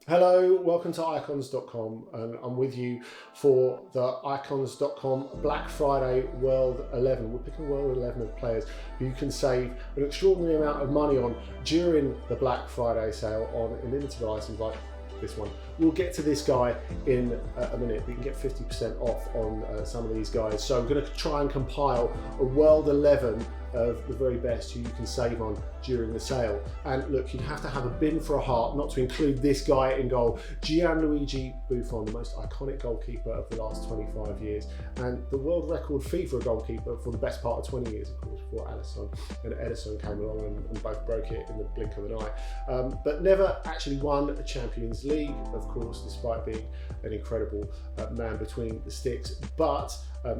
Hello, welcome to Icons.com, and I'm with you for the Icons.com Black Friday World 11. We're picking World 11 of players who you can save an extraordinary amount of money on during the Black Friday sale on limited items like this one. We'll get to this guy in a minute. We can get 50% off on some of these guys. So I'm going to try and compile a World 11 of the very best who you can save on during the sale. And look, you'd have to have a bin for a heart not to include this guy in goal. Gianluigi Buffon, the most iconic goalkeeper of the last 25 years, and the world record fee for a goalkeeper for the best part of 20 years, of course, before Alisson and Edison came along and both broke it in the blink of an eye. But never actually won a Champions League, of course, despite being an incredible man between the sticks, but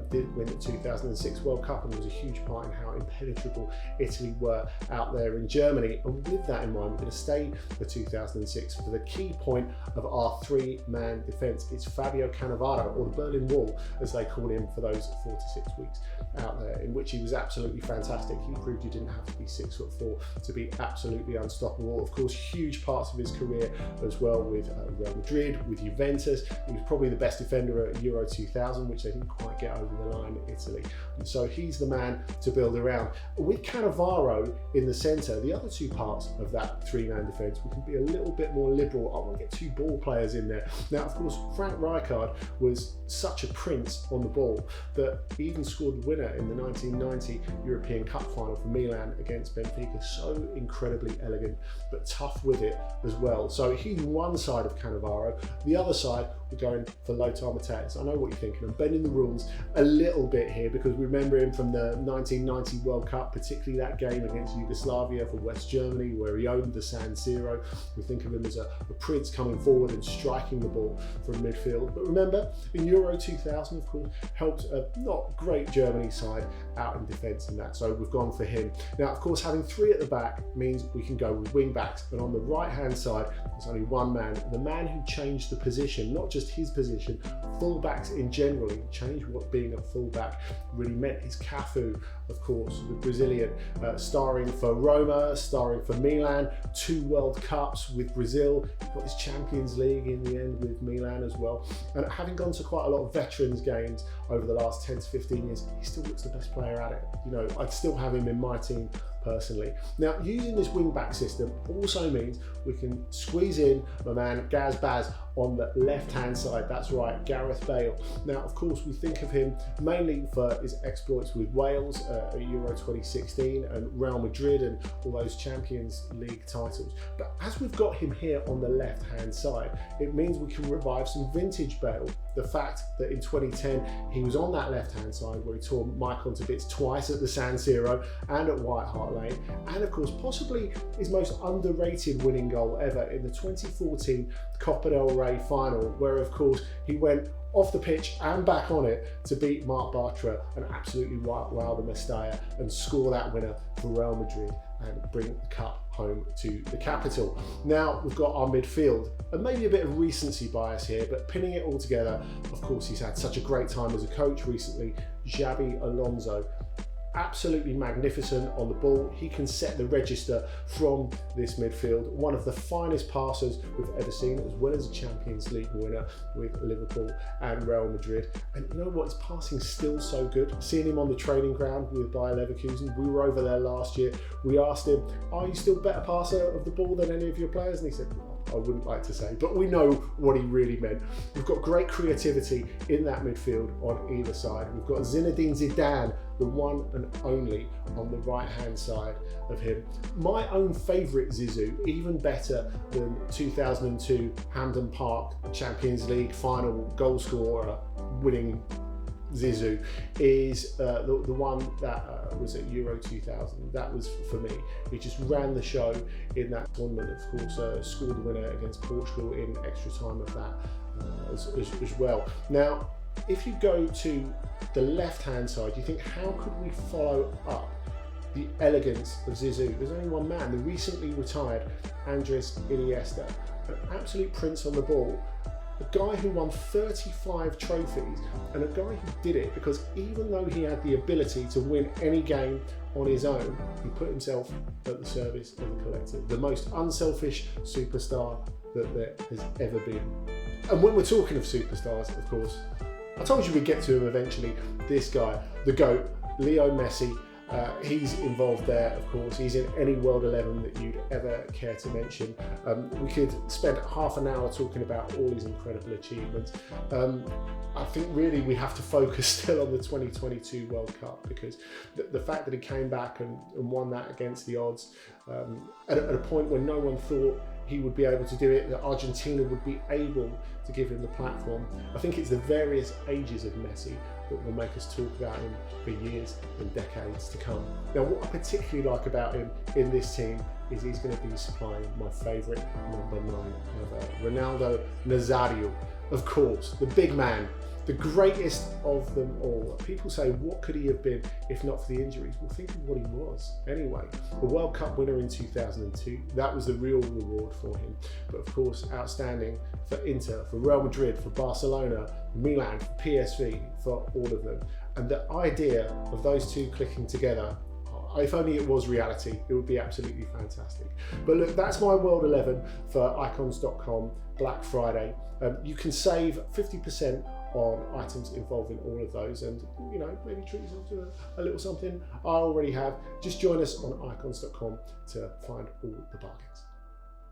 did win the 2006 World Cup and was a huge part in how impenetrable Italy were out there in Germany. And with that in mind, we're going to stay for 2006 for the key point of our three-man defence. It's Fabio Cannavaro, or the Berlin Wall, as they call him, for those 4 to 6 weeks out there, in which he was absolutely fantastic. He proved you didn't have to be 6'4" to be absolutely unstoppable. Of course, huge parts of his career as well with Real Madrid, with Juventus. He was probably the best defender at Euro 2000, which they didn't quite get over the line in Italy. And so he's the man to build around. With Cannavaro in the centre, the other two parts of that three-man defence, we can be a little bit more liberal. I want to get two ball players in there. Now, of course, Frank Rijkaard was such a prince on the ball that he even scored the winner in the 1990 European Cup final for Milan against Benfica. So incredibly elegant, but tough with it as well. So he's one side of Cannavaro. The other side, we're going for Lothar Matthäus. I know what you're thinking. I'm bending the rules a little bit here because we remember him from the 1990 World Cup, particularly that game against Yugoslavia for West Germany, where he owned the San Siro. We think of him as a prince coming forward and striking the ball from midfield. But remember, in Euro 2000, of course, helped a not great Germany side out in defence in that. So we've gone for him. Now, of course, having three at the back means we can go with wing backs. And on the right-hand side, there's only one man, the man who changed the position, not just his position, full-backs in general. He changed what being a full-back really meant. His Cafu, of course, the Brazilian, starring for Roma, starring for Milan, 2 World Cups with Brazil. He got his Champions League in the end with Milan as well. And having gone to quite a lot of veterans games over the last 10 to 15 years, he still looks the best player at it. You know, I'd still have him in my team personally. Now, using this wing-back system also means we can squeeze in my man Gaz Baz on the left-hand side. That's right, Gareth Bale. Now, of course, we think of him mainly for his exploits with Wales at Euro 2016 and Real Madrid and all those Champions League titles. But as we've got him here on the left-hand side, it means we can revive some vintage Bale. The fact that in 2010, he was on that left-hand side where he tore Michael to bits twice at the San Siro and at White Hart Lane, and of course, possibly his most underrated winning goal ever in the 2014 Copa del Rey final, where of course he went off the pitch and back on it to beat Marc Bartra and absolutely wow the Mestalla and score that winner for Real Madrid and bring the cup home to the capital. Now we've got our midfield, and maybe a bit of recency bias here, but pinning it all together, of course, he's had such a great time as a coach recently, Xabi Alonso. Absolutely magnificent on the ball. He can set the register from this midfield. One of the finest passers we've ever seen, as well as a Champions League winner with Liverpool and Real Madrid. And you know what? His passing's still so good. Seeing him on the training ground with Bayer Leverkusen, we were over there last year. We asked him, "Are you still better passer of the ball than any of your players?" And he said, "I wouldn't like to say," but we know what he really meant. We've got great creativity in that midfield on either side. We've got Zinedine Zidane, the one and only, on the right-hand side of him. My own favourite Zizou, even better than 2002 Hampden Park Champions League final goal scorer winning Zizou, is the one that was at Euro 2000. That was for me. He just ran the show in that tournament. Of course, scored the winner against Portugal in extra time of that as well. Now, if you go to the left-hand side, you think, how could we follow up the elegance of Zizou? There's only one man, the recently retired Andres Iniesta, an absolute prince on the ball. A guy who won 35 trophies, and a guy who did it because even though he had the ability to win any game on his own, he put himself at the service of the collective. The most unselfish superstar that there has ever been. And when we're talking of superstars, of course, I told you we'd get to him eventually. This guy, the GOAT, Leo Messi, he's involved there, of course. He's in any World 11 that you'd ever care to mention. We could spend half an hour talking about all his incredible achievements. I think really we have to focus still on the 2022 World Cup, because the fact that he came back and won that against the odds at a point when no one thought he would be able to do it, that Argentina would be able to give him the platform. I think it's the various ages of Messi that will make us talk about him for years and decades to come. Now, what I particularly like about him in this team is he's going to be supplying my favourite number 9 ever, Ronaldo Nazario. Of course, the big man, the greatest of them all. People say, what could he have been if not for the injuries? Well, think of what he was anyway. The World Cup winner in 2002, that was the real reward for him. But of course, outstanding for Inter, for Real Madrid, for Barcelona, Milan, for PSV, for all of them. And the idea of those two clicking together, if only it was reality, it would be absolutely fantastic. But look, that's my World 11 for Icons.com Black Friday. You can save 50% on items involving all of those, and you know, maybe treat yourself to a little something I already have. Just join us on Icons.com to find all the bargains.